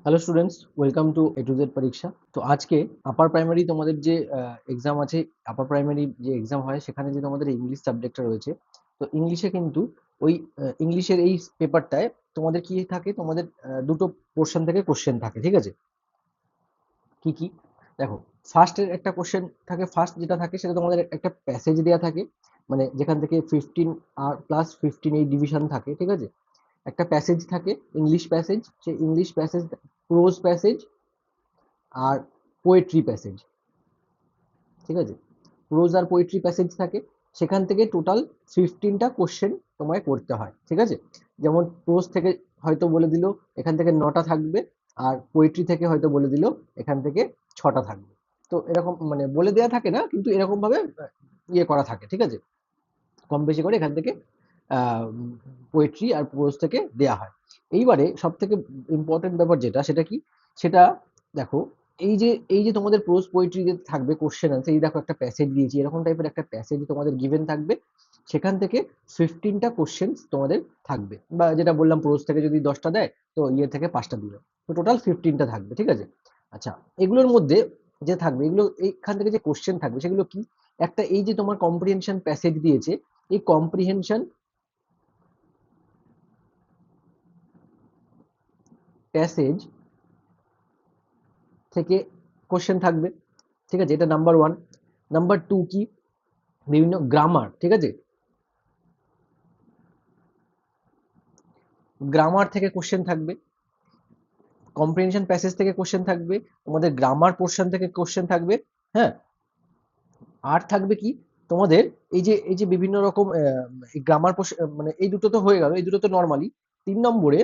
Hello students, welcome to A to Z পরীক্ষা। তো আজকে আপার প্রাইমারি তোমাদের যে এক্সাম আছে, আপার প্রাইমারি যে এক্সাম হয় সেখানে যে তোমাদের ইংলিশ সাবজেক্টটা রয়েছে, তো ইংলিশে কিন্তু ওই ইংলিশের এই পেপারটায় তোমাদের কি থাকে, তোমাদের দুটো পোর্শন থেকে কোশ্চেন থাকে, ঠিক আছে? কি কি দেখো, ফার্স্টের একটা কোশ্চেন থাকে, ফার্স্ট যেটা থাকে সেটা তোমাদের একটা প্যাসেজ দেওয়া থাকে, মানে যেখান থেকে 15 আর প্লাস 15 এই ডিভিশন থাকে, ঠিক আছে? একটা প্যাসেজ থাকে, ইংলিশ প্যাসেজ, সেই ইংলিশ প্যাসেজ, প্রোজ প্যাসেজ আর পোয়েট্রি প্যাসেজ, ঠিক আছে? প্রোজ আর পোয়েট্রি প্যাসেজ থাকে, সেখান থেকে টোটাল 15টা কোশ্চেন তোমায় করতে হয়, ঠিক আছে? যেমন প্রোজ থেকে হয়তো বলে দিল এখান থেকে 9টা থাকবে, আর পোয়েট্রি থেকে হয়তো বলে দিল এখান থেকে 6টা থাকবে। তো এরকম মানে বলে দেওয়া থাকে না, কিন্তু এরকম ভাবে ইয়ে করা থাকে, ঠিক আছে? কম বেশি করে এখান থেকে পোয়েট্রি আর প্রোজ থেকে দেয়া হয়। এইবারে সব থেকে ইম্পর্টেন্ট ব্যাপার যেটা, সেটা কি, সেটা দেখো, এই যে তোমাদের প্রোজ পোয়েট্রি যে থাকবে কোশ্চেন আনসার, এই দেখো একটা প্যাসেজ দিয়েছি, এরকম টাইপের একটা প্যাসেজ তোমাদের গিভেন থাকবে, সেখান থেকে 15টা কোশ্চেন তোমাদের থাকবে, বা যেটা বললাম প্রোজ থেকে যদি 10টা দেয়, তো ইয়ে থেকে 5টা দিবে, তো টোটাল 15টা থাকবে, ঠিক আছে? আচ্ছা, এগুলোর মধ্যে যে থাকবে, এগুলো এইখান থেকে যে কোশ্চেন থাকবে সেগুলো কি, একটা এই যে তোমার কম্প্রিহেনশন প্যাসেজ দিয়েছে, এই কম্প্রিহেনশন প্যাসেজ থেকে কোশ্চেন থাকবে, ঠিক আছে? এটা নাম্বার ওয়ান। নাম্বার টু কি, বিভিন্ন গ্রামার, ঠিক আছে? গ্রামার থেকে কোশ্চেন থাকবে, কম্প্রিহেনশন প্যাসেজ থেকে কোশ্চেন থাকবে, তোমাদের গ্রামার পোর্শন থেকে কোশ্চেন থাকবে। হ্যাঁ, আর থাকবে কি, তোমাদের এই যে বিভিন্ন রকম গ্রামার, মানে এই দুটো তো হয়ে গেল, এই দুটো তো নর্মালি। 3 নম্বরে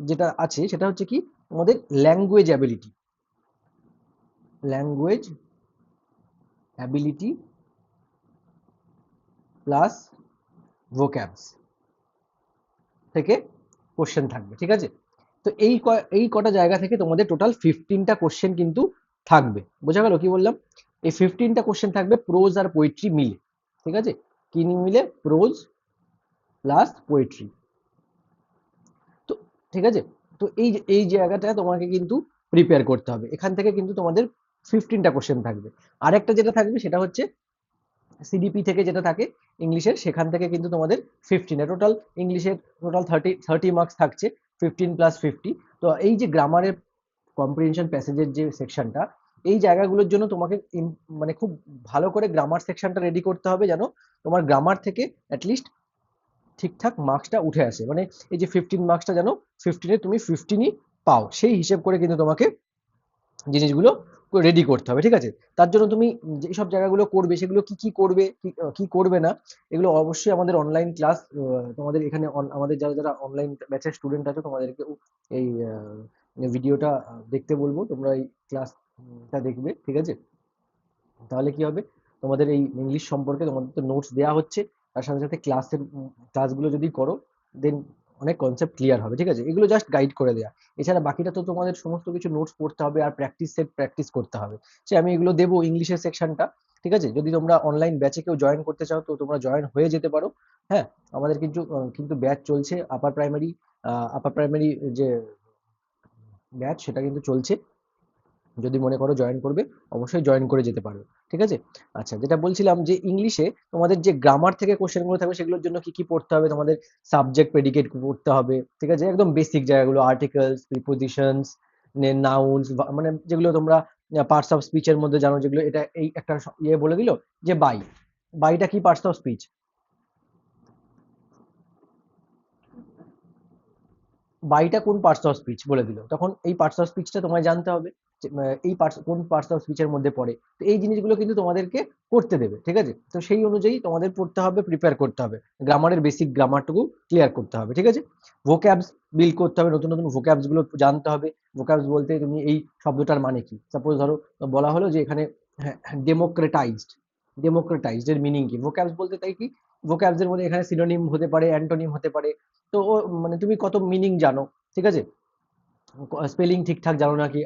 যেটা আছে সেটা হচ্ছে কি, তোমাদের language ability, language ability plus vocabs থেকে কোশ্চেন থাকবে, ঠিক আছে? তো এই কটা জায়গা থেকে তোমাদের টোটাল 15টা কোশ্চেন কিন্তু থাকবে। বোঝা গেল কি বললাম? এই 15টা কোশ্চেন থাকবে প্রোজ আর পোয়েট্রি মিলে, ঠিক আছে? কি মিলে? Pros plus poetry. তো ঠিক আছে, তো এই জায়গাটা তোমাকে কিন্তু প্রিপেয়ার করতে হবে, এখান থেকে কিন্তু তোমাদের 15টা কোশ্চেন থাকবে। আরেকটা যেটা থাকবে সেটা হচ্ছে সিডিপি থেকে যেটা থাকে ইংলিশের, সেখান থেকে কিন্তু তোমাদের 15, টোটাল ইংলিশের টোটাল 30 মার্কস থাকছে, 15 + 50। তো এই যে গ্রামারের কম্প্রিহেনশন প্যাসেজের যে সেকশনটা, এই জায়গাগুলোর জন্য তোমাকে মানে খুব ভালো করে গ্রামার সেকশনটা রেডি করতে হবে, যেন তোমার গ্রামার থেকে অ্যাটলিস্ট ঠিকঠাক মার্কসটা উঠে আসে, মানে এই যে 15 মার্কসটা যেন 15-এ তুমি 15ই পাও, সেই হিসেব করে কিন্তু তোমাকে জিনিসগুলো রেডি করতে হবে, ঠিক আছে? তার জন্য তুমি যেসব জায়গাগুলো করবে সেগুলো কি কি করবে, কি করবে না, এগুলো অবশ্যই আমাদের অনলাইন ক্লাস, তোমাদের এখানে আমাদের যারা যারা অনলাইন ব্যাচের স্টুডেন্ট আছে তোমাদেরকে এই ভিডিওটা দেখতে বলবো, তোমরা এই ক্লাসটা দেখবে, ঠিক আছে? তাহলে কি হবে, তোমাদের এই ইংলিশ সম্পর্কে তোমাদের তো নোটস দেওয়া হচ্ছে, তার সাথে সাথে ক্লাসগুলো যদি করো, দেন অনেক কনসেপ্ট ক্লিয়ার হবে, ঠিক আছে? এগুলো জাস্ট গাইড করে দেয়া, এছাড়া বাকিটা তো তোমাদের সমস্ত কিছু নোটস পড়তে হবে আর প্র্যাকটিস করতে হবে। সে আমি এগুলো দেবো ইংলিশের সেকশনটা, ঠিক আছে? যদি তোমরা অনলাইন ব্যাচে কেউ জয়েন করতে চাও, তো তোমরা জয়েন হয়ে যেতে পারো। হ্যাঁ, আমাদের কিন্তু ব্যাচ চলছে, আপার প্রাইমারি যে ব্যাচ সেটা কিন্তু চলছে, যদি মনে করো জয়েন করবে, অবশ্যই জয়েন করে যেতে পারো, ঠিক আছে? আচ্ছা, যেটা বলছিলাম যে ইংলিশে তোমাদের যে গ্রামার থেকে কোশ্চেনগুলো থাকবে সেগুলোর জন্য কি কি পড়তে হবে, তোমাদের সাবজেক্ট প্রেডিকেট পড়তে হবে, ঠিক আছে? একদম বেসিক জায়গাগুলো, আর্টিকেলস, প্রিপোজিশনস, নাউন্স, মানে যেগুলো তোমরা পার্টস অফ স্পিচের মধ্যে জানো, যেগুলো এটা এই একটা ইয়ে বলে দিল যে বাইটা কি পার্টস অফ স্পিচ, বাইটা কোন পার্টস অফ স্পিচ বলে দিল, তখন এই পার্টস অফ স্পিচটা তোমায় জানতে হবে যে, এই কোন পার্টস অফ স্পিচের মধ্যে পড়ে। তো এই জিনিসগুলো কিন্তু তোমাদেরকে করতে দেবে, ঠিক আছে? তো সেই অনুযায়ী তোমাদের পড়তে হবে, প্রিপেয়ার করতে হবে, গ্রামারের বেসিক গ্রামারটুকু ক্লিয়ার করতে হবে, ঠিক আছে? ভোক্যাবস বিল্ড করতে হবে, নতুন নতুন ভোক্যাবস গুলো জানতে হবে। ভোক্যাবস বলতে তুমি এই শব্দটার মানে কি, সাপোজ ধরো বলা হলো যে এখানে ডেমোক্রেটাইজড, ডেমোক্রেটাইজড এর মিনিং কি, ভোক্যাবস বলতে তাই কি, ভোক্যাবস এর মধ্যে এখানে সিনোনিম হতে পারে, অ্যান্টোনিম হতে পারে। তো মানে তুমি কত মিনিং জানো, ঠিক আছে? স্পেলিং ঠিকঠাক জানো নাকি,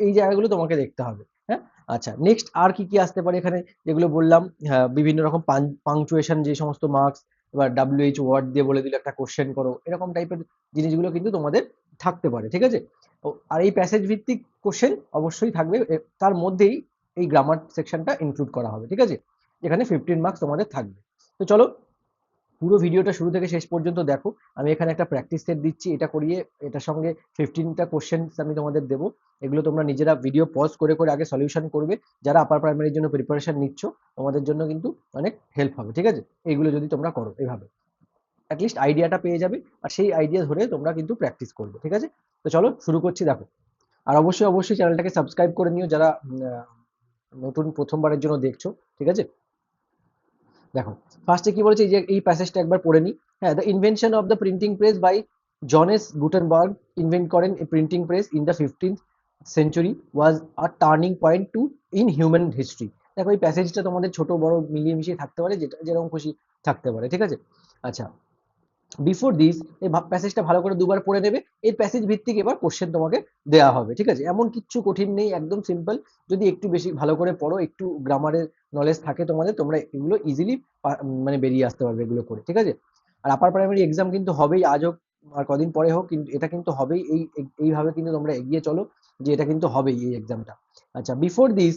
এই জায়গাগুলো তোমাকে দেখতে হবে। হ্যাঁ, আচ্ছা, নেক্সট আর কি কি আসতে পারে এখানে, যেগুলো বললাম, হ্যাঁ, বিভিন্ন রকম পাংচুয়েশন, যে সমস্ত মার্কস, এবার WH ওয়ার্ড দিয়ে বলে দিল একটা কোশ্চেন করো, এরকম টাইপের জিনিসগুলো কিন্তু তোমাদের থাকতে পারে, ঠিক আছে। আর এই প্যাসেজ ভিত্তিক কোশ্চেন অবশ্যই থাকবে, তার মধ্যেই এই গ্রামার সেকশনটা ইনক্লুড করা হবে, ঠিক আছে, যেখানে 15 মার্কস তোমাদের থাকবে। তো চলো পুরো ভিডিওটা শুরু থেকে শেষ পর্যন্ত দেখো। আমি এখানে একটা প্র্যাকটিস সেট দিচ্ছি, এটা করিয়ে এটার সঙ্গে 15টা কোশ্চেন আমি তোমাদের দেবো। এগুলো তোমরা নিজেরা ভিডিও পজ করে করে আগে সলিউশন করবে। যারা আপার প্রাইমারির জন্য প্রিপারেশন নিচ্ছ, তোমাদের জন্য কিন্তু অনেক হেল্প হবে, ঠিক আছে, এইগুলো যদি তোমরা করো এভাবে, অ্যাটলিস্ট আইডিয়াটা পেয়ে যাবে। আর সেই আইডিয়া ধরে তোমরা কিন্তু প্র্যাকটিস করবে, ঠিক আছে। তো চলো শুরু করছি, দেখো। আর অবশ্যই অবশ্যই চ্যানেলটাকে সাবস্ক্রাইব করে নিও যারা নতুন প্রথমবারের জন্য দেখছো, ঠিক আছে। দেখো ফার্স্টে কি বলেছে, এই যে এই প্যাসেজটা একবার পড়ে নি। হ্যাঁ, the invention of the printing press by Johannes Gutenberg, invent করেন a printing press in the 15th century, was a turning point to in human history. দেখো এই প্যাসেজটা তোমাদের ছোট বড় মিলিয়ে মিশিয়ে থাকতে পারে, যেটা যেরকম খুশি থাকতে পারে, ঠিক আছে। আচ্ছা, বিফোর দিস এই প্যাসেজটা ভালো করে দুবার পড়ে নেবে। এই প্যাসেজ ভিত্তিক এবার কোশ্চেন তোমাকে দেওয়া হবে, ঠিক আছে। এমন কিচ্ছু কঠিন নেই, একদম সিম্পল। যদি একটু বেশি ভালো করে পড়ো, একটু গ্রামারের নলেজ থাকে তোমাদের, তোমরা এগুলো ইজিলি মানে বেরিয়ে আসতে পারবে এগুলো করে, ঠিক আছে। আর আপার প্রাইমারি এক্সাম কিন্তু হবেই, আজ হোক আর কদিন পরে হোক, কিন্তু এটা কিন্তু হবেই। এইভাবে কিন্তু তোমরা এগিয়ে চলো, যে এটা কিন্তু হবেই এই এক্সামটা। আচ্ছা, before this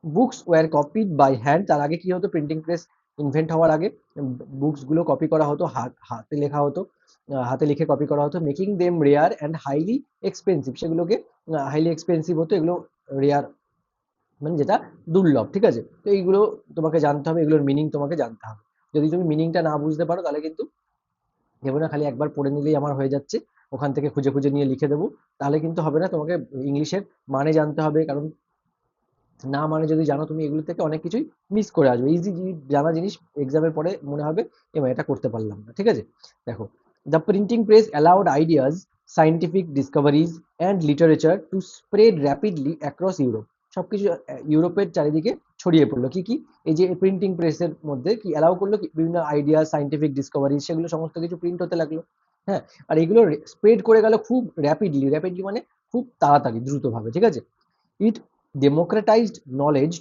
books were copied by hand. তার আগে কি হতো, প্রিন্টিং প্রেস ইনভেন্ট হওয়ার আগে বুকস গুলো কপি করা হতো, হাতে লেখা হতো, হাতে লিখে কপি করা হতো, making them rare and highly expensive. সেগুলোকে হাইলি এক্সপেন্সিভ হতো, এগুলো রেয়ার মানে যেটা দুর্লভ, ঠিক আছে। তো এইগুলো তোমাকে জানতে হবে, এগুলোর মিনিং তোমাকে জানতে হবে। যদি তুমি মিনিংটা না বুঝতে পারো, তাহলে কিন্তু ভেবো না খালি একবার পড়ে নিলেই আমার হয়ে যাচ্ছে, ওখান থেকে খুঁজে খুঁজে নিয়ে লিখে দেবো, তাহলে কিন্তু হবে না। তোমাকে ইংলিশের মানে জানতে হবে, কারণ না মানে যদি জানো তুমি, এগুলো থেকে অনেক কিছুই মিস করে আসবে। ইজি জানা জিনিস এক্সামের পরে মনে হবে এবার এটা করতে পারলাম না, ঠিক আছে। দেখো, the printing press allowed ideas, scientific discoveries and literature two spread rapidly across Europe. সবকিছু ইউরোপের চারিদিকে ছড়িয়ে পড়লো। কি কি, এই যে প্রিন্টিং প্রেসের মধ্যে কি অ্যালাউ করলো, বিভিন্ন আইডিয়া, সাইন্টিফিক ডিসকভারিজ, সেগুলো সমস্ত কিছু প্রিন্ট হতে লাগলো। হ্যাঁ, আর এগুলো স্প্রেড করে গেল খুব র্যাপিডলি, র্যাপিডলি মানে খুব তাড়াতাড়ি, দ্রুতভাবে, ঠিক আছে। ইট democratized knowledge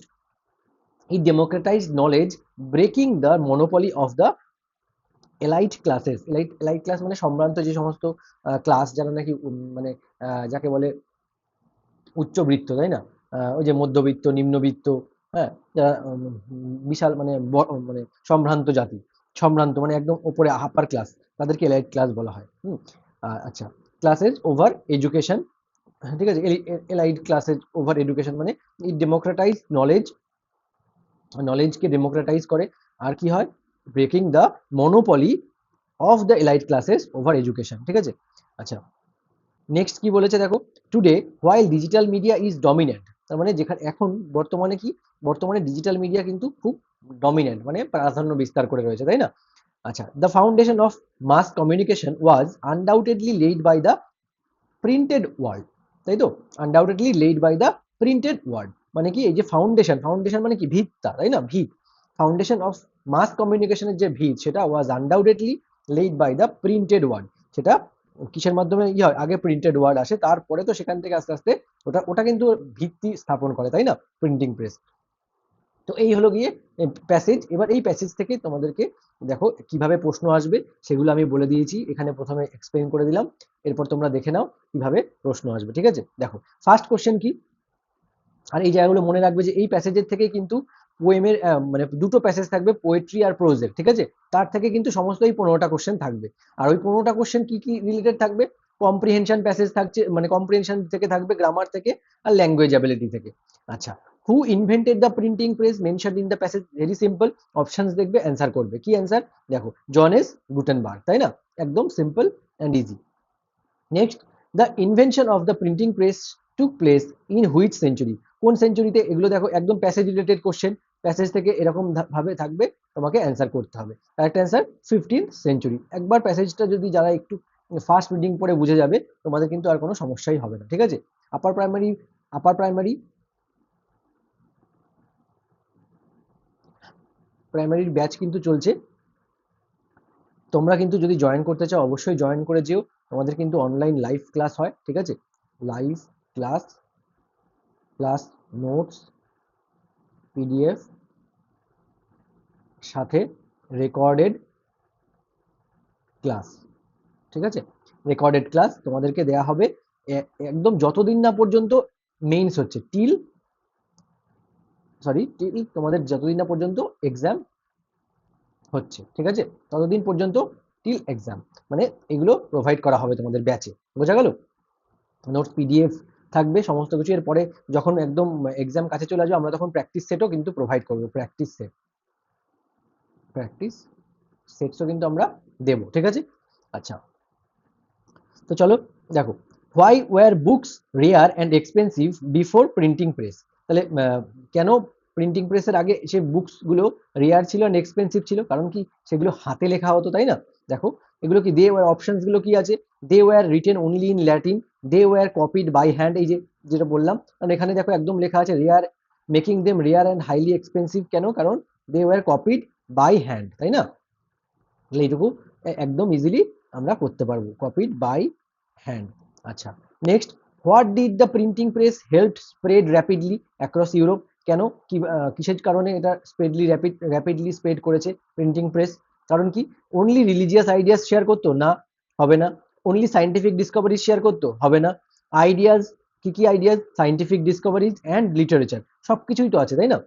it democratized knowledge, breaking the monopoly of the elite classes. elite class মানে সম্ভ্রান্ত যে সমস্ত ক্লাস, যারা নাকি মানে যাকে বলে উচ্চবিত্ত, তাই না। ওই যে মধ্যবিত্ত, নিম্নবিত্ত, হ্যাঁ, যারা বিশাল মানে মানে সম্ভ্রান্ত জাতি, সম্ভ্রান্ত মানে একদম ওপরে আপার ক্লাস, তাদেরকে এলাইট ক্লাস বলা হয়। আচ্ছা, ক্লাসেস ওভার এডুকেশন, ঠিক আছে। এলাইট ক্লাসেস ওভার এডুকেশন মানে এই ডেমোক্রেটাইজ নলেজ, নলেজকে ডেমোক্রেটাইজ করে। আর কি হয়, breaking the monopoly of the elite classes over education, ঠিক আছে। আচ্ছা, নেক্সট কি বলেছে দেখো, today while digital media is dominant. তার মানে যেখানে এখন বর্তমানে কি, বর্তমানে ডিজিটাল মিডিয়া কিন্তু খুব ডমিনেন্ট মানে প্রাধান্য বিস্তার করে রয়েছে, তাই না। আচ্ছা, the foundation of mass communication was undoubtedly laid by the printed word, তাই তো, undoubtedly laid by the printed word. মানে কি, এই যে ফাউন্ডেশন, ফাউন্ডেশন মানে কি ভিতটা, তাই না, ভিত। ফাউন্ডেশন অফ মাস কমিউনিকেশনের যে ভিত, সেটা was undoubtedly laid by the printed word. সেটা কিসের মাধ্যমে কি হয়, আগে প্রিন্টেড ওয়ার্ড আসে, তারপরে তো সেখান থেকে আস্তে আস্তে ওটা ওটা কিন্তু ভিত্তি স্থাপন করে, তাই না, প্রিন্টিং প্রেস। তো এই হলো গিয়ে প্যাসেজ। এবার এই প্যাসেজ থেকে তোমাদেরকে দেখো কিভাবে প্রশ্ন আসবে, সেগুলো আমি বলে দিয়েছি এখানে, প্রথমে এক্সপ্লেন করে দিলাম। এরপর তোমরা দেখে নাও কিভাবে প্রশ্ন আসবে, ঠিক আছে। দেখো ফার্স্ট কোশ্চেন কি, আর এই জায়গাগুলো মনে রাখবে যে এই প্যাসেজের থেকে কিন্তু পোয়েমের মানে দুটো প্যাসেজ থাকবে, পোয়েট্রি আর প্রোজের, ঠিক আছে। তার থেকে কিন্তু সমস্ত এই 15টা কোশ্চেন থাকবে। আর ওই 15টা কোশ্চেন কি কি রিলেটেড থাকবে, কম্প্রিহেনশন প্যাসেজ থাকছে, মানে কম্প্রিহেনশন থেকে থাকবে, গ্রামার থেকে, আর ল্যাঙ্গুয়েজ অ্যাবিলিটি থেকে। আচ্ছা, হু invented the printing press mention in the passage, very simple, options দেখবে, অ্যান্সার করবে। কি অ্যান্সার, দেখো জনেস গুটেনবার্গ, তাই না, একদম simple and easy. Next, the invention of the printing press took place in which century, কোন সেঞ্চুরিতে, এগুলো দেখো একদম প্যাসেজ রিলেটেড কোশ্চেন। প্যাসেজ থেকে এরকম ভাবে থাকবে, তোমাকে অ্যান্সার করতে হবে। Correct answer 15th century. একবার প্যাসেজটা যদি যারা একটু ফার্স্ট রিডিং পড়ে বুঝে যাবে, তোমাদের কিন্তু আর কোনো সমস্যাই হবে না, ঠিক আছে। আপার প্রাইমারি, আপার প্রাইমারি প্রাইমারির ব্যাচ কিন্তু চলছে। তোমরা কিন্তু যদি জয়েন করতে চাও, অবশ্যই জয়েন করে যেও। তোমাদের কিন্তু অনলাইন লাইভ ক্লাস হয়, ঠিক আছে, live class plus notes, PDF, সাথে রেকর্ডেড ক্লাস, ঠিক আছে। রেকর্ডেড ক্লাস তোমাদেরকে দেয়া হবে একদম যতদিন না পর্যন্ত মেইনস হচ্ছে, টিল তোমাদের যতদিন না পর্যন্ত এক্সাম হচ্ছে, ঠিক আছে, ততদিন পর্যন্ত টিল এক্সাম, মানে এগুলো প্রোভাইড করা হবে তোমাদের ব্যাচে। বোঝা গেল? নোটস, পিডিএফ থাকবে সমস্ত কিছু। এরপরে যখন একদম এক্সাম কাছে চলে আসবে আমরা তখন প্র্যাকটিস সেটও কিন্তু প্রোভাইড করবো, প্র্যাকটিস সেটসও কিন্তু আমরা দেবো, ঠিক আছে। আচ্ছা, তো চলো দেখো, why were books rare and expensive before printing press. তাহলে কেন প্রিন্টিং প্রেসের আগে সে বুকসগুলো রেয়ার ছিল অ্যান্ড এক্সপেন্সিভ ছিল? কারণ কি, সেগুলো হাতে লেখা হতো, তাই না? দেখো এগুলো কি, দে ওয়ার, অপশনসগুলো কি আছে, they were written only in Latin, they were copied by hand, এই যে যেটা বললাম। কারণ এখানে দেখো একদম লেখা আছে rare, making them rare and highly expensive. কেন? কারণ they were copied by hand, তাই না? তাহলে এইটুকু একদম ইজিলি আমরা করতে পারবো, কপিড বাই হ্যান্ড। আচ্ছা, next, what did the printing press help spread rapidly across Europe? কেন, কি কিসের কারণে এটা র্যাপিডলি স্প্রেড করেছে প্রিন্টিং প্রেস? কারণ কি, অনলি রিলিজিয়াস আইডিয়াস শেয়ার করতো না, হবে না। অনলি সাইন্টিফিক ডিসকভারিজ শেয়ার করতো, হবে না। আইডিয়াস, কি কি ideas? Scientific discoveries and literature, সবকিছুই তো আছে, তাই না?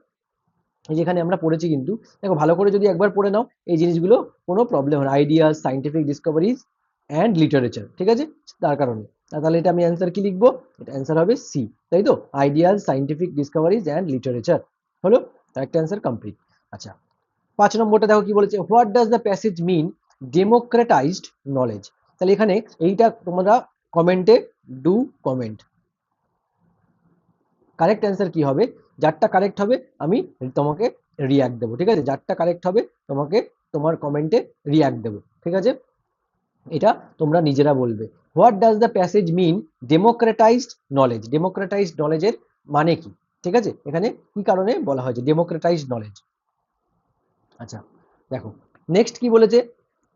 এই যেখানে আমরা পড়েছি কিন্তু, দেখো ভালো করে যদি একবার পড়ে নাও এই জিনিসগুলো, কোনো প্রবলেম হয় না। Ideas, scientific discoveries and literature, ঠিক আছে, তার কারণে। তাহলে এটা আমি অ্যান্সার কি লিখবো? এটা অ্যান্সার হবে সি, তাই তো, ideas, scientific discoveries and literature হলো একটা অ্যান্সার কমপ্লিট। আচ্ছা, 5 নম্বরটা দেখো কি বলেছে, what does the passage mean democratized knowledge? তাহলে এখানে এইটা তোমরা কমেন্টে ডু কমেন্ট, কারেক্ট অ্যান্সার কি হবে? যারটা কারেক্ট হবে আমি তোমাকে রিয়াক্ট দেবো, ঠিক আছে, যারটা কারেক্ট হবে তোমাকে তোমার কমেন্টে রিয়াক্ট দেবো, ঠিক আছে। এটা তোমরা নিজেরা বলবে। What does the passage mean democratized knowledge? Democratized নলেজের মানে কি? ঠিক আছে, এখানে কি কারণে বলা হয়েছে ডেমোক্রেটাইজড নলেজ? আচ্ছা, দেখো নেক্সট কি বলেছে,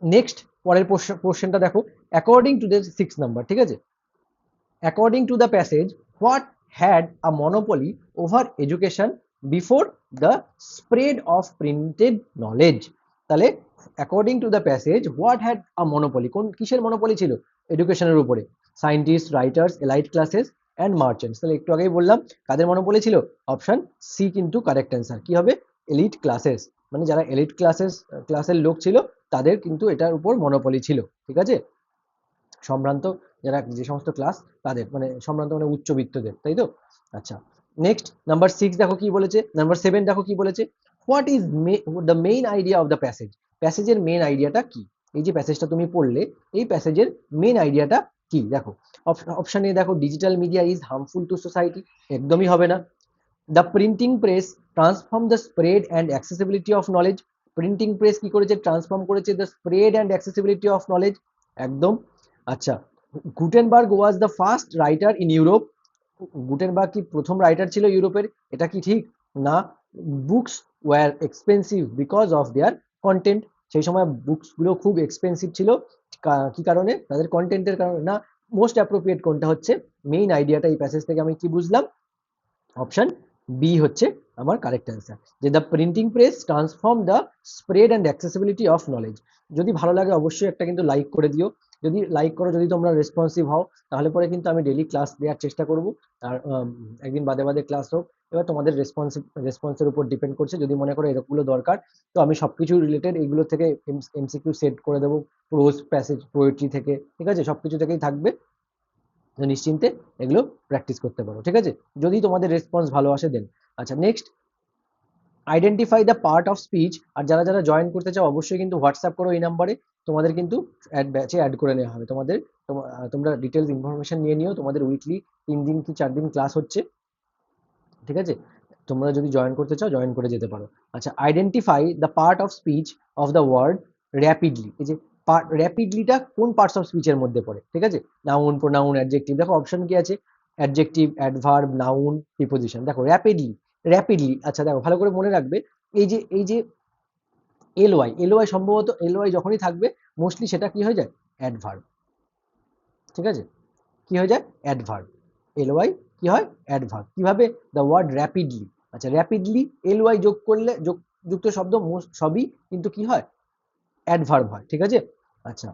নেক্সট পরের পোর্শনটা দেখো, অ্যাকর্ডিং টু দ্য 6 নাম্বার, ঠিক আছে। According to the passage, what had a monopoly over education before the spread of printed knowledge? তাহলে according to the passage, what had a monopoly? কোন কিসের মনোপলি ছিল এডুকেশনের উপরে? Scientist, writers, elite classes and merchants. তাহলে একটু আগেই বললাম কাদের মনোপলি ছিল, অপশন সি কিন্তু কারেক্ট অ্যান্সার। কি হবে? এলিট ক্লাসেস, মানে যারা এলিট ক্লাসের লোক ছিল তাদের কিন্তু এটার উপর মনোপলি ছিল, ঠিক আছে। সম্ভ্রান্ত, যারা যে সমস্ত ক্লাস, তাদের মানে সম্ভ্রান্ত মানে উচ্চবিত্তদের, তাই তো। আচ্ছা, নেক্সট নাম্বার 6 দেখো কি বলেছে, নাম্বার 7 দেখো কি বলেছে, what is the main idea of the passage? প্যাসেজের মেইন আইডিয়াটা কি? এই যে প্যাসেজটা তুমি পড়লে, এই প্যাসেজের মেইন আইডিয়াটা কি? দেখো অপশন এ দেখো, digital media is harmful to society, একদমই হবে না। The printing press transform the spread and accessibility of knowledge, printing press কি করেছে? ট্রান্সফর্ম করেছে the spread and accessibility of knowledge, একদম। আচ্ছা, Gutenberg was the first writer in Europe, Gutenberg কি প্রথম রাইটার ছিল ইউরোপের? এটা কি ঠিক? না। Books were expensive because of their content, সেই সময় বুকসগুলো খুব এক্সপেন্সিভ ছিল, কি কারণে? তাদের কন্টেন্টের কারণে। না, মোস্ট অ্যাপ্রোপ্রিয়েট কোনটা হচ্ছে মেইন আইডিয়াটা এই প্যাসেজ থেকে আমি কি বুঝলাম? অপশন বি হচ্ছে আমার কারেক্ট অ্যান্সার, যে the printing press transform the spread and accessibility of knowledge. যদি ভালো লাগে অবশ্যই একটা কিন্তু লাইক করে দিও, যদি লাইক করো, যদি তোমরা রেসপন্সিভ হও, তাহলে পরে কিন্তু আমি ডেলি ক্লাস দেওয়ার চেষ্টা করব। আর একদিন বাদে বাদে ক্লাস হোক, এবার তোমাদের রেসপন্সের উপর ডিপেন্ড করছে। যদি মনে করো এরকমগুলো দরকার, তো আমি সবকিছু রিলেটেড এইগুলো থেকে এমসিকিউ সেট করে দেবো, প্রোজ, প্যাসেজ, পোয়েট্রি থেকে, ঠিক আছে, সবকিছু থেকেই থাকবে, নিশ্চিন্তে এগুলো প্র্যাকটিস করতে পারো, ঠিক আছে, যদি তোমাদের রেসপন্স ভালো আসে দেন। আচ্ছা, next, identify the part of speech. আর যারা যারা জয়েন করতে চাও অবশ্যই কিন্তু হোয়াটসঅ্যাপ করো এই নাম্বারে, তোমাদের কিন্তু ব্যাচে অ্যাড করে নেওয়া হবে। তোমরা ডিটেলস ইনফরমেশন নিয়ে নিও, তোমাদের উইকলি 3 দিন কি 4 দিন ক্লাস হচ্ছে, ঠিক আছে, তোমরা যদি জয়েন করতে চাও জয়েন করে যেতে পারো। আচ্ছা, identify the part of speech of the word rapidly, এই যে র্যাপিডলিটা কোন পার্টস অফ স্পিচের মধ্যে পড়ে, ঠিক আছে, নাউন, প্রোনাউন, অ্যাডজেক্টিভ। দেখো অপশন কি আছে, অ্যাডজেক্টিভ, অ্যাডভার্ব, নাউন, প্রিপোজিশন। দেখো র্যাপিডলি, আচ্ছা দেখো ভালো করে মনে রাখবে, এই যে এলওয়াই সম্ভবত এলওয়াই যখনই থাকবে মোস্টলি সেটা কি হয়ে যায়? অ্যাডভার্ব, ঠিক আছে, কি হয়ে যায়? অ্যাডভার্ব। এলওয়াই কি হয়? অ্যাডভার্ব। কিভাবে? দ্য ওয়ার্ড র্যাপিডলি, আচ্ছা র্যাপিডলি এলওয়াই যোগ করলে যুক্ত শব্দ সবই কিন্তু কি হয়? অ্যাডভার্ব হয়, ঠিক আছে। আচ্ছা,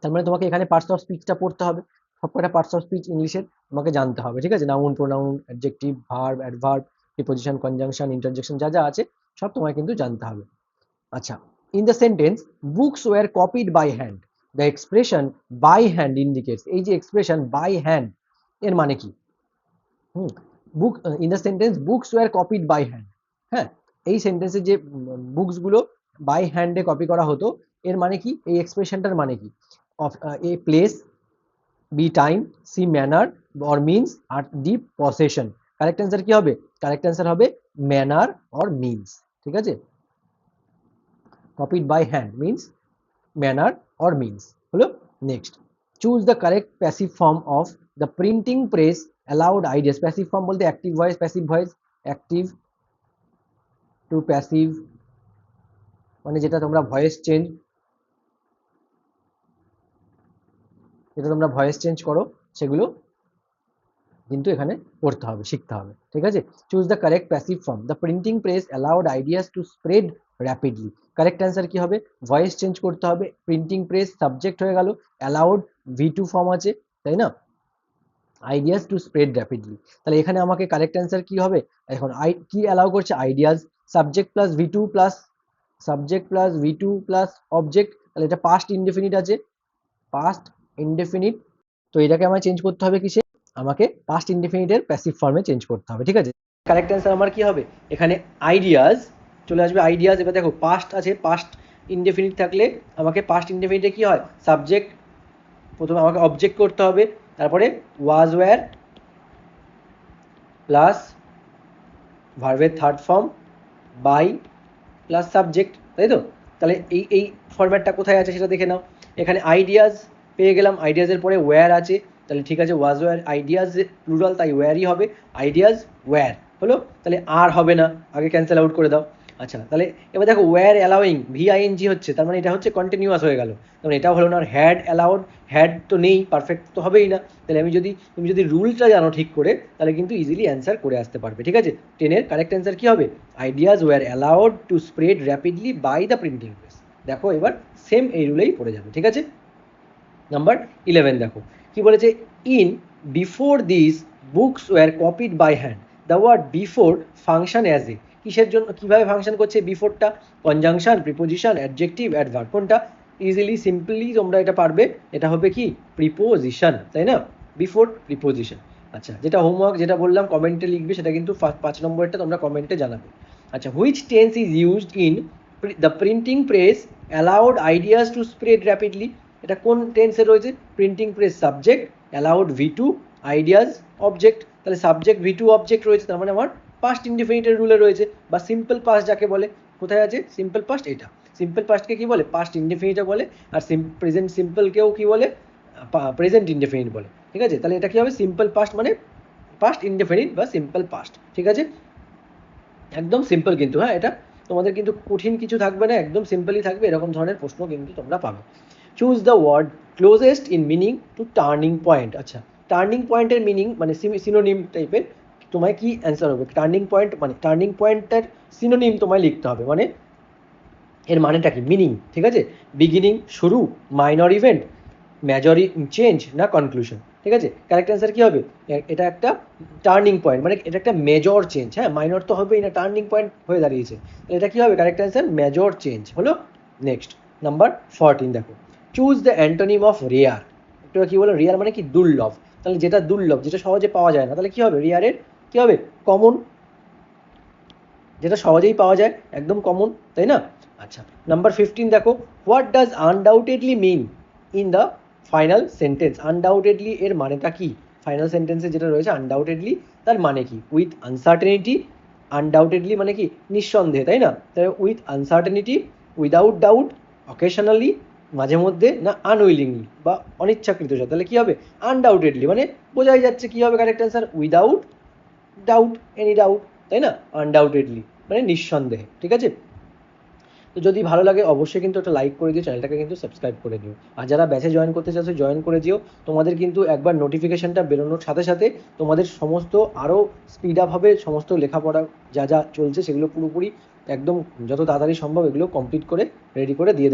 তার মানে তোমাকে এখানে পার্টস অফ স্পিচটা পড়তে হবে, সবকটা পার্টস অফ স্পিচ ইংলিশের তোমাকে জানতে হবে, ঠিক আছে? Noun, pronoun, adjective, verb, adverb, preposition, conjunction, interjection যা যা আছে সব তোমায় কিন্তু জানতে হবে। আচ্ছা, in the sentence books were copied by hand, the expression by hand indicates, এই যে এক্সপ্রেশন বাই হ্যান্ড এর মানে কি? Book in the sentence books were copied by hand, হ্যাঁ, এই সেন্টেন্সে যে বুকসগুলো বাই হ্যান্ডে কপি করা হতো, এর মানে কি? এই এক্সপ্রেশনটার মানে কি? Of a place, B time, C manner, or means, আর ডি পসেশন। কারেক্ট অ্যান্সার কি হবে? কারেক্ট অ্যান্সার হবে ম্যানার অর মিনস, ঠিক আছে? copied by hand means manner or means হলো। Next, choose the correct passive form of the printing press allowed ideas. Passive form বলতে active voice, passive voice, active to passive মানে যেটা তোমরা voice change, যেটা তোমরা voice change করো সেগুলো কিন্তু এখানে পড়তে হবে, শিখতে হবে, ঠিক আছে? Choose the correct passive form, the printing press allowed ideas two spread rapidly. Correct answer কি হবে? ভয়েস চেঞ্জ করতে হবে, প্রিন্টিং প্রেস সাবজেক্ট হয়ে গেল, অ্যালাউড ভি2 ফর্ম আছে, তাই না? আইডিয়াস টু স্প্রেড র্যাপিডলি, তাহলে এখানে আমাকে কারেক্ট অ্যান্সার কি হবে? এখন কি অ্যালাউ করছে? Ideas, subject plus ভি2 plus object, তাহলে এটা পাস্ট ইনডেফিনিট আছে, পাস্ট ইনডেফিনিট। তো এটাকে আমায় চেঞ্জ করতে হবে কিসে? আমাকে পাস্ট ইনডেফিনিটের প্যাসিভ ফর্মে চেঞ্জ করতে হবে, ঠিক আছে? কারেক্ট অ্যান্সার আমার কি হবে? এখানে আইডিয়াস চলে আসবে, আইডিয়াস। এবার দেখো পাস্ট আছে, পাস্ট ইনডেফিনিট থাকলে আমাকে পাস্ট ইনডেফিনিটে কি হয়? সাবজেক্ট, প্রথমে আমাকে অবজেক্ট করতে হবে, তারপরে ওয়াজ ওয়্যার প্লাস ভার্বের third form by plus subject, তাই তো? তাহলে এই ফরম্যাটটা কোথায় আছে সেটা দেখে নাও। এখানে আইডিয়াস পেয়ে গেলাম, আইডিয়াসের পরে ওয়্যার আছে, তাহলে ঠিক আছে, ওয়াজ ওয়্যার, আইডিয়াস প্লুরাল তাই ওয়্যারই হবে, আইডিয়াস ওয়্যার হলো, তাহলে আর হবে না, আগে ক্যান্সেল আউট করে দাও। আচ্ছা, তাহলে এবার দেখো ওয়্যার অ্যালাউইং ভিআইএনজি হচ্ছে, তার মানে এটা হচ্ছে কন্টিনিউয়াস হয়ে গেল, তখন এটাও হলো না। হ্যাড অ্যালাউড, হ্যাড তো নেই, পারফেক্ট তো হবেই না, তাহলে তুমি যদি রুলটা জানো ঠিক করে তাহলে কিন্তু ইজিলি অ্যান্সার করে আসতে পারবে, ঠিক আছে? 10-এর কারেক্ট অ্যান্সার কি হবে? Ideas were allowed to spread rapidly by the printing press. দেখো এবার সেম এই রুলেই পড়ে যাবে, ঠিক আছে? নাম্বার 11 দেখো কি বলেছে? In before this books were copied by hand, the word before function as a, কিসের জন্য, কিভাবে ফাংশন করছে বিফোরটা? কনজাংশন, প্রিপোজিশন, অ্যাডজেক্টিভ, অ্যাডভার্ব, কোনটা? ইজিলি সিম্পলি তোমরা এটা পারবে, এটা হবে কি? প্রিপোজিশন, তাই না? Before preposition. আচ্ছা, যেটা হোমওয়ার্ক যেটা বললাম কমেন্টে লিখবে, সেটা কিন্তু 5 নম্বরটা তোমরা কমেন্টে জানাবে। আচ্ছা, which tense is used in the printing press allowed ideas two spread rapidly? এটা কোন টেন্সে রয়েছে? Printing press subject, allowed ভি2, ideas object, তাহলে সাবজেক্ট ভি2 অবজেক্ট রয়েছে, তার মানে আমার পাস্ট ইনডিফিনিটের রুলে রয়েছে, বা সিম্পল পাস্ট যাকে বলে। কোথায় আছে সিম্পল পাস্ট? এটা সিম্পল পাস্টকে কি বলে? পাস্ট ইনডিফিনিটে বলে, আর প্রেজেন্ট সিম্পলকেও কি বলে? প্রেজেন্ট ইনডিফিনিট বলে, ঠিক আছে? তাহলে এটা কি হবে? সিম্পল পাস্ট মানে পাস্ট ইনডিফিনিট বা সিম্পল পাস্ট, ঠিক আছে? একদম সিম্পল কিন্তু, হ্যাঁ, এটা তোমাদের কিন্তু কঠিন কিছু থাকবে না, একদম সিম্পলই থাকবে, এরকম ধরনের প্রশ্ন কিন্তু তোমরা পাবে। Choose the word closest in meaning to turning point. আচ্ছা, টার্নিং পয়েন্টের মিনিং মানে সিনোনিম টাইপের, তোমায় কি অ্যান্সার হবে? টার্নিং পয়েন্ট মানে টার্নিং পয়েন্টের সিনোনিম তোমায় লিখতে হবে, মানে এর মানেটা কি? মিনিং, ঠিক আছে? বিগিনিং, শুরু, মাইনর ইভেন্ট, মেজর চেঞ্জ, না কনক্লুশন, ঠিক আছে? কারেক্ট অ্যান্সার কি হবে? এটা একটা টার্নিং পয়েন্ট, মানে এটা একটা মেজর চেঞ্জ, হ্যাঁ, মাইনর তো হবেই না, টার্নিং পয়েন্ট হয়ে দাঁড়িয়েছে, এটা কি হবে? কারেক্ট অ্যান্সার মেজর চেঞ্জ হলো। নেক্সট, নাম্বার 14 দেখো, choose the antonym of rare. এটা কি বলো? রেয়ার মানে কি? দুর্লভ, তাহলে যেটা দুর্লভ, যেটা সহজে পাওয়া যায় না, তাহলে কি হবে? রেয়ারের কি হবে? কমন, যেটা সহজেই পাওয়া যায়, একদম কমন, তাই না? আচ্ছা, নাম্বার 15 দেখো, what does undoubtedly mean in the final sentence? Undoubtedly এর মানেটা কি? ফাইনাল সেন্টেন্সে যেটা রয়েছে আনডাউটেডলি, তার মানে কি? উইথ আনসার্টেনিটি, আনডাউটেডলি মানে কি? নিঃসন্দেহে, তাই না? তাহলে with uncertainty, without doubt, occasionally মাঝে মধ্যে, না আনউইলিংলি বা অনিচ্ছাকৃত, তাহলে কি হবে? আনডাউটেডলি মানে বোঝাই যাচ্ছে কি হবে correct answer? Without doubt, any doubt, তাই না? আনডাউটেডলি মানে নিঃসন্দেহে, ঠিক আছে? তো যদি ভালো লাগে অবশ্যই কিন্তু একটা লাইক করে দিও, চ্যানেলটাকে কিন্তু সাবস্ক্রাইব করে দিও, আর যারা ব্যাচে জয়েন করতে চাচ্ছ জয়েন করে দিও। তোমাদের কিন্তু একবার নোটিফিকেশনটা বেরোনোর সাথে সাথে তোমাদের সমস্ত আরও স্পিড আপ হবে, সমস্ত লেখাপড়া যা যা চলছে সেগুলো পুরোপুরি একদম যত তাড়াতাড়ি সম্ভব এগুলো কমপ্লিট করে রেডি করে দিয়ে